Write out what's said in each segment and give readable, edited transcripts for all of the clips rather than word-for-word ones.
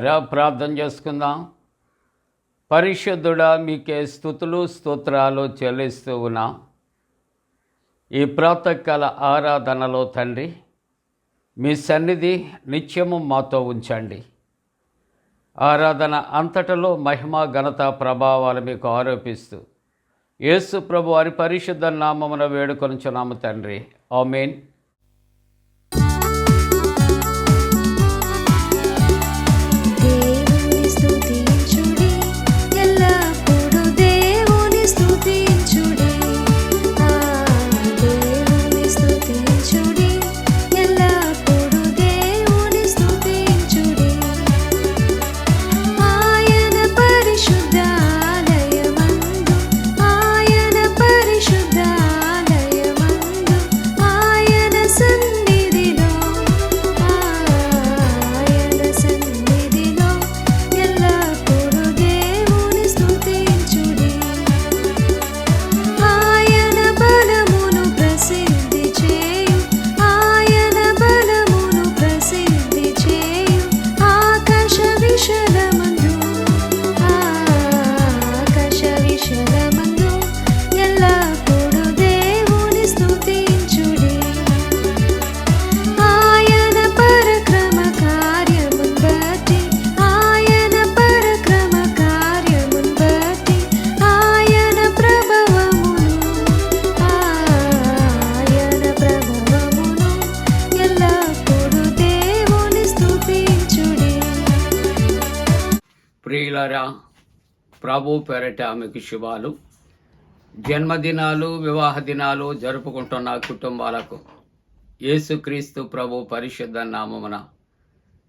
ప్రియులారా, ప్రార్థన చేసుకుందాం. పరిశుద్ధుడా, మీకే స్తుతులు స్తోత్రాలు చెల్లిస్తూ ఉన్నాం. ఈ ప్రాతకాల ఆరాధనలో తండ్రి, మీ సన్నిధి నిత్యము మాతో ఉంచండి. ఆరాధన అంతటలో మహిమ ఘనత ప్రభావాలు మీకు ఆరోపిస్తూ యేసు ప్రభు వారి పరిశుద్ధ నామమున వేడుకొనుచున్నాము తండ్రి. ఆమేన్. ప్రియులారా, ప్రభు పేరట మీకు శుభాలు. జన్మదినాలు, వివాహ దినాలు జరుపుకుంటున్న కుటుంబాలకు యేసుక్రీస్తు ప్రభు పరిశుద్ధ నామమున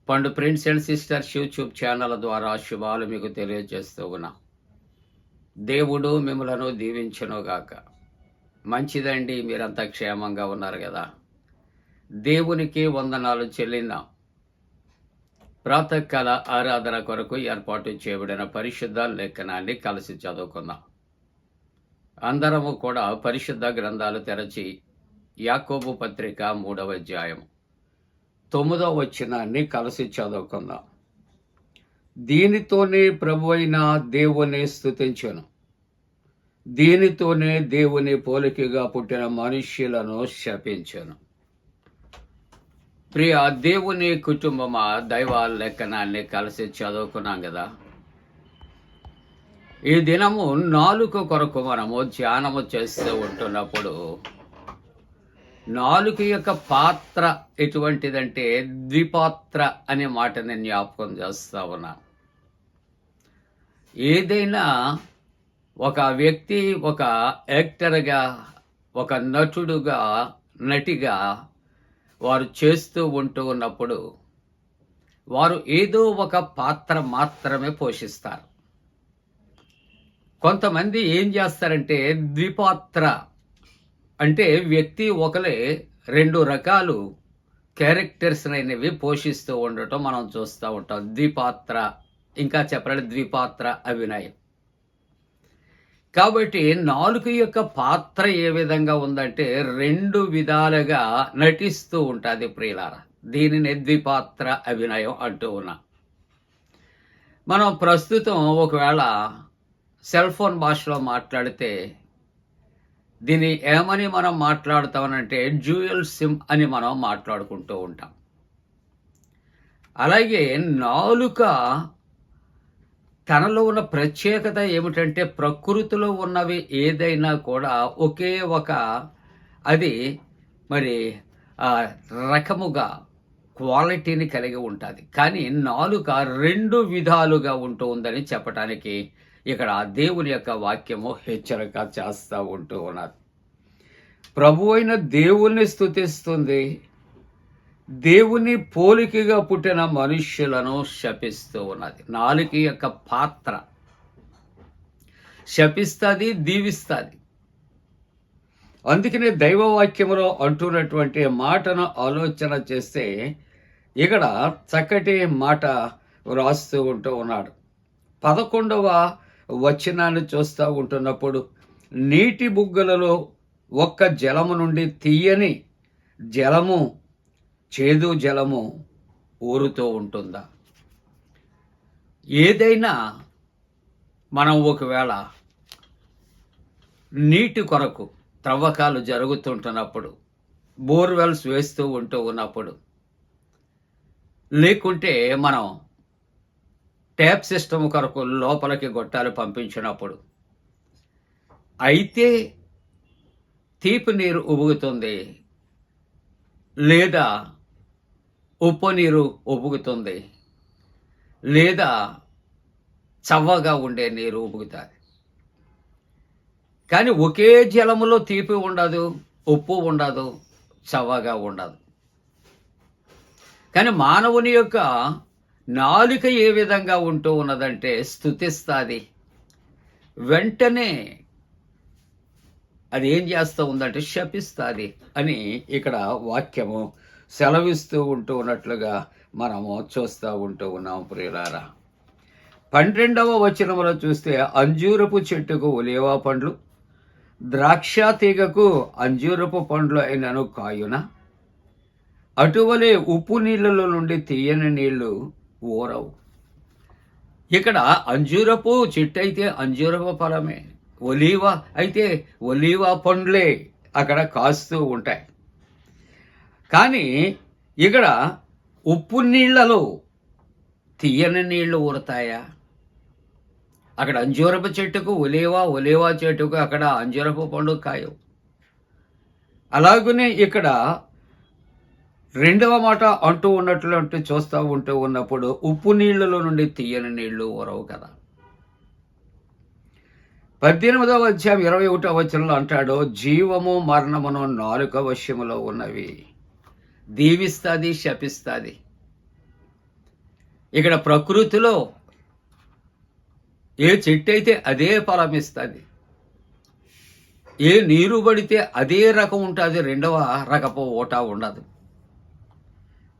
పండు prince and sisters YouTube channel ద్వారా శుభాలు మీకు తెలియజేస్తూ ఉన్నా. దేవుడు మిమ్మలను దీవించునుగాక. మంచిదండి, మీరంతా క్షేమంగా ఉన్నారు కదా. దేవునికి వందనాలు చెల్లిందాం. ప్రాతకాల ఆరాధన కొరకు ఏర్పాటు చేయబడిన పరిశుద్ధ లేఖనాన్ని కలిసి చదువుకుందాం. అందరము కూడా పరిశుద్ధ గ్రంథాలు తెరచి యాకోబు పత్రిక 3వ అధ్యాయం 9వ వచనాన్ని కలిసి చదువుకుందాం. దీనితోనే ప్రభువైన దేవుని స్తుతించును, దీనితోనే దేవుని పోలికగా పుట్టిన మనుష్యులను శపించును. ప్రియ దేవుని కుటుంబమా, దైవ లేఖనాన్ని కలిసి చదువుకున్నాం కదా. ఈ దినము నాలుక కొరకు మనము ధ్యానము చేస్తూ ఉంటున్నప్పుడు నాలుక యొక్క పాత్ర ఎటువంటిదంటే ద్విపాత్ర అనే మాటని జ్ఞాపకం చేస్తా ఉన్నా. ఏదైనా ఒక వ్యక్తి ఒక యాక్టర్గా, ఒక నటుడుగా, నటిగా వారు చేస్తూ ఉంటూ ఉన్నప్పుడు వారు ఏదో ఒక పాత్ర మాత్రమే పోషిస్తారు. కొంతమంది ఏం చేస్తారంటే ద్విపాత్ర అంటే వ్యక్తి ఒకలే రెండు రకాలు క్యారెక్టర్స్ అనేవి పోషిస్తూ ఉండటం మనం చూస్తూ ఉంటాం. ద్విపాత్ర, ఇంకా చెప్పాలంటే ద్విపాత్ర అభినయం. కాబట్టి నాలుక యొక్క పాత్ర ఏ విధంగా ఉందంటే రెండు విధాలుగా నటిస్తూ ఉంటుంది ప్రియులారా. దీనిని ద్విపాత్ర అభినయం అంటూ ఉన్నా. మనం ప్రస్తుతం ఒకవేళ సెల్ ఫోన్ భాషలో మాట్లాడితే దీన్ని ఏమని మనం మాట్లాడుతామనంటే డ్యూయల్ సిమ్ అని మనం మాట్లాడుకుంటూ ఉంటాం. అలాగే నాలుక తనలో ఉన్న ప్రత్యేకత ఏమిటంటే ప్రకృతిలో ఉన్నవి ఏదైనా కూడా ఒకే ఒక అది మరి రకముగా క్వాలిటీని కలిగి ఉంటుంది. కానీ నాలుక రెండు విధాలుగా ఉంటూ ఉందని చెప్పడానికి ఇక్కడ దేవుని యొక్క వాక్యము హెచ్చరిక చేస్తూ ఉంటూ ఉన్నది. ప్రభు అయిన దేవుణ్ణి స్తుతిస్తుంది, దేవుని పోలికగా పుట్టిన మనుష్యులను శపిస్తూ ఉన్నది. నాలుక యొక్క పాత్ర శపిస్తుంది, దీవిస్తుంది. అందుకనే దైవవాక్యములో అంటున్నటువంటి మాటను ఆలోచన చేస్తే ఇక్కడ చక్కటి మాట వ్రాస్తూ ఉంటూ ఉన్నాడు. 11వ వచనాన్ని చూస్తూ ఉంటున్నప్పుడు, నీటి బుగ్గలలో ఒక్క జలము నుండి తీయని జలము, చేదు జలము ఊరుతూ ఉంటుందా? ఏదైనా మనం ఒకవేళ నీటి కొరకు త్రవ్వకాలు జరుగుతుంటున్నప్పుడు, బోర్వెల్స్ వేస్తూ ఉన్నప్పుడు, లేకుంటే మనం ట్యాప్ సిస్టమ్ కొరకు లోపలికి గొట్టాలు పంపించినప్పుడు, అయితే తీపి నీరు ఉబుకుతుంది, లేదా ఉప్పు నీరు ఉబుకుతుంది, లేదా చవ్వగా ఉండే నీరు ఉబుకుతుంది. కానీ ఒకే జలములో తీపి ఉండదు, ఉప్పు ఉండదు, చవ్వగా ఉండదు. కానీ మానవుని యొక్క నాలుక ఏ విధంగా ఉంటూ ఉన్నదంటే స్తుతిస్తుంది. వెంటనే అది ఏం చేస్తూ ఉందంటే శపిస్తుంది అని ఇక్కడ వాక్యము సెలవిస్తూ ఉన్నట్లుగా మనము చూస్తూ ఉన్నాం ప్రియులారా. 12వ వచనములో చూస్తే, అంజూరపు చెట్టుకు ఒలీవ పండ్లు, ద్రాక్ష తీగకు అంజూరపు పండ్లు అయినను కాయున, అటువలే ఉప్పు నీళ్ళలో నుండి తీయని నీళ్లు ఊరవు. ఇక్కడ అంజూరపు చెట్టు అయితే అంజూరపు ఫలమే, ఒలీవ అయితే ఒలీవ పండ్లే అక్కడ కాస్తూ ఉంటాయి. కానీ ఇక్కడ ఉప్పు నీళ్లలో తీయని నీళ్లు ఊరతాయా? అక్కడ అంజూరపు చెట్టుకు ఒలీవ చెట్టుకు అక్కడ అంజూరపు పండు కాయవు. అలాగనే ఇక్కడ రెండవ మాట అంటూ చూస్తూ ఉన్నప్పుడు ఉప్పు నీళ్లలో నుండి తీయని నీళ్లు ఊరవు కదా. 18వ అధ్యాయం 21వ వచనంలో అంటాడు, జీవము మరణమును నాలుక వశములో ఉన్నవి, దీవిస్తుంది, శపిస్తుంది. ఇక్కడ ప్రకృతిలో ఏ చెట్టు అయితే అదే ఫలమిస్తుంది, ఏ నీరు పడితే అదే రకం ఉంటుంది, రెండవ రకపు ఓటా ఉండదు.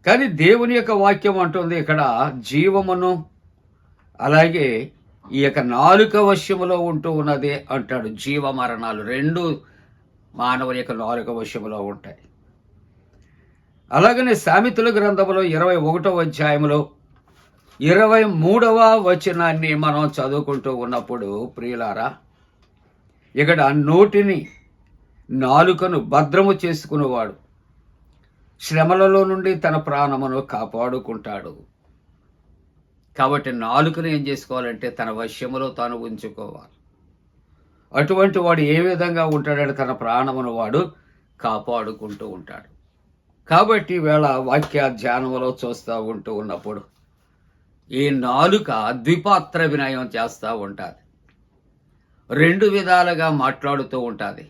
కానీ దేవుని యొక్క వాక్యం అంటుంది ఇక్కడ జీవమును అలాగే ఈ యొక్క నాలుక వశములో ఉన్నదే అంటాడు. జీవ మరణాలు రెండు మానవుని యొక్క నాలుక వశములో ఉంటాయి. అలాగనే సామెతల గ్రంథంలో 21వ అధ్యాయంలో 23వ వచనాన్ని మనం చదువుకుంటూ ఉన్నప్పుడు ప్రియులారా, ఇక్కడ నోటిని నాలుకను భద్రము చేసుకునేవాడు శ్రమలలో నుండి తన ప్రాణమును కాపాడుకుంటాడు. కాబట్టి నాలుకను ఏం చేసుకోవాలంటే తన వశ్యములో తాను ఉంచుకోవాలి. అటువంటి వాడు ఏ విధంగా ఉంటాడంటే తన ప్రాణమును వాడు కాపాడుకుంటూ ఉంటాడు. కాబట్టి వేళ వాక్య ధ్యానంలో చూస్తూ ఉన్నప్పుడు ఈ నాలుక ద్విపాత్ర వినయం చేస్తూ ఉంటుంది, రెండు విధాలుగా మాట్లాడుతూ ఉంటుంది,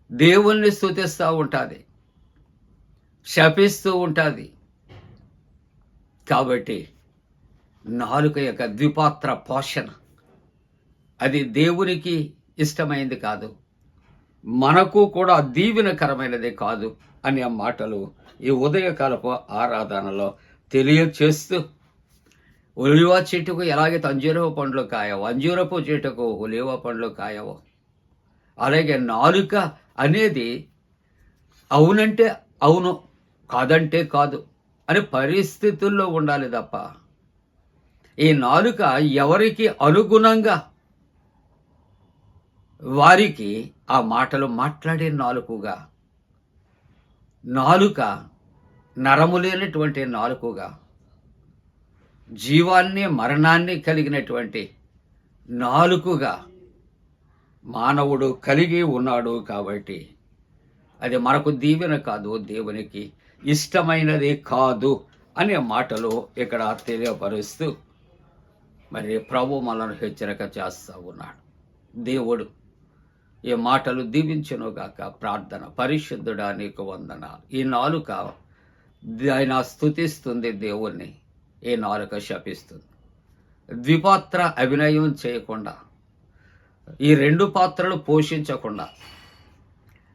దేవుణ్ణి స్తుతిస్తూ ఉంటుంది, శపిస్తూ ఉంటుంది. కాబట్టి నాలుక యొక్క ద్విపాత్ర పోషణ అది దేవునికి ఇష్టమైంది కాదు, మనకు కూడా దీవెనకరమైనది కాదు అనే మాటలు ఈ ఉదయకాలపు ఆరాధనలో తెలియచేస్తూ, ఒలివ చెట్టుకు ఎలాగైతే అంజూరపు పండ్లు కాయవో, అంజూరపు చెట్టుకు ఒలివ పండ్లు కాయవో, అలాగే నాలుక అనేది అవునంటే అవును, కాదంటే కాదు అని పరిస్థితుల్లో ఉండాలి తప్ప, ఈ నాలుక ఎవరికి అనుగుణంగా వారికి ఆ మాటలు మాట్లాడే నాలుకగా, నాలుక నరము లేనటువంటి నాలుకగా, జీవాన్ని మరణాన్ని కలిగినటువంటి నాలుకగా మానవుడు కలిగి ఉన్నాడు. కాబట్టి అది మనకు దీవెన కాదు, దేవునికి ఇష్టమైనది కాదు అనే మాటలు ఇక్కడ తెలియపరుస్తూ మరి ప్రభు మనల్ని హెచ్చరిక చేస్తూ ఉన్నాడు. దేవుడు ఈ మాటలు దీవించునుగాక. ప్రార్థన. పరిశుద్ధుడా నీకు వందనాలు. ఈ నాలుక ఆయన స్తుతిస్తుంది దేవుణ్ణి, ఈ నాలుక శపిస్తుంది. ద్విపాత్ర అభినయం చేయకుండా, ఈ రెండు పాత్రలు పోషించకుండా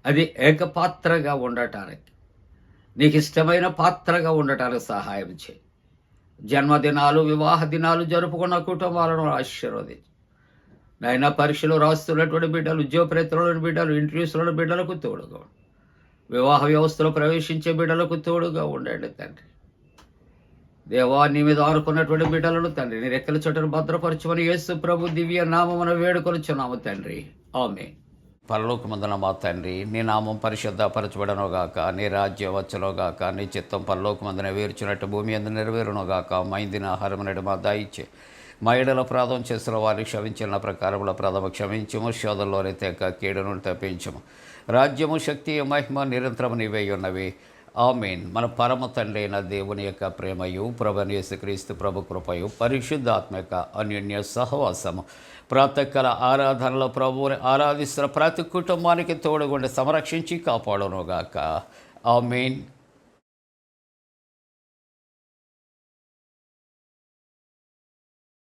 అది ఏకపాత్రగా ఉండటానికి, నీకు ఇష్టమైన పాత్రగా ఉండటానికి సహాయం చేయి. జన్మదినాలు, వివాహ దినాలు జరుపుకున్న కుటుంబాలను ఆశీర్వదించు నాయన. పరీక్షలు రాస్తున్నటువంటి బిడ్డలు, ఉద్యోగ ప్రయత్నంలోని బిడ్డలు, ఇంటర్వ్యూస్లోని బిడ్డలకు తోడుగా ఉండు. వివాహ వ్యవస్థలో ప్రవేశించే బిడ్డలకు తోడుగా ఉండండి తండ్రి. దేవా, నీ మీద ఆనుకున్నటువంటి బిడ్డలను తండ్రి నీ రెక్కల చోటను భద్రపరచుమని యేసు ప్రభు దివ్య నామమున వేడుకొనుచున్నాము తండ్రి. ఆమె. పరలోకమందున మా తండ్రి, నీ నామం పరిశుద్ధపరచబడనుగాక, నీ రాజ్యం వచ్చునుగాక, నీ చిత్తం పరలోకమందున వేర్చున్నట్టు భూమి అందు నెరవేరునుగాక. మా ఇందిన ఆహారం నేడు మా దాయిచ్చే, మా ఏడల అపరాధం చేసిన వారిని క్షమించిన ప్రకారముల అపరాధము క్షమించము, శోధంలోనే తెక్క కీడును తప్పించము. రాజ్యము, శక్తి, మహిమ నిరంతరము నీవే ఉన్నవి. ఆమేన్. మన పరమ తండ్రి అయిన దేవుని యొక్క ప్రేమయు, ప్రభువైన యేసుక్రీస్తు ప్రభు కృపయు, పరిశుద్ధాత్మ యొక్క అన్యోన్య సహవాసము, ప్రాతకాల ఆరాధనలో ప్రభువుని ఆరాధిస్తున్న ప్రతి కుటుంబానికి తోడుగుండి సంరక్షించి కాపాడునుగాక. ఆమేన్.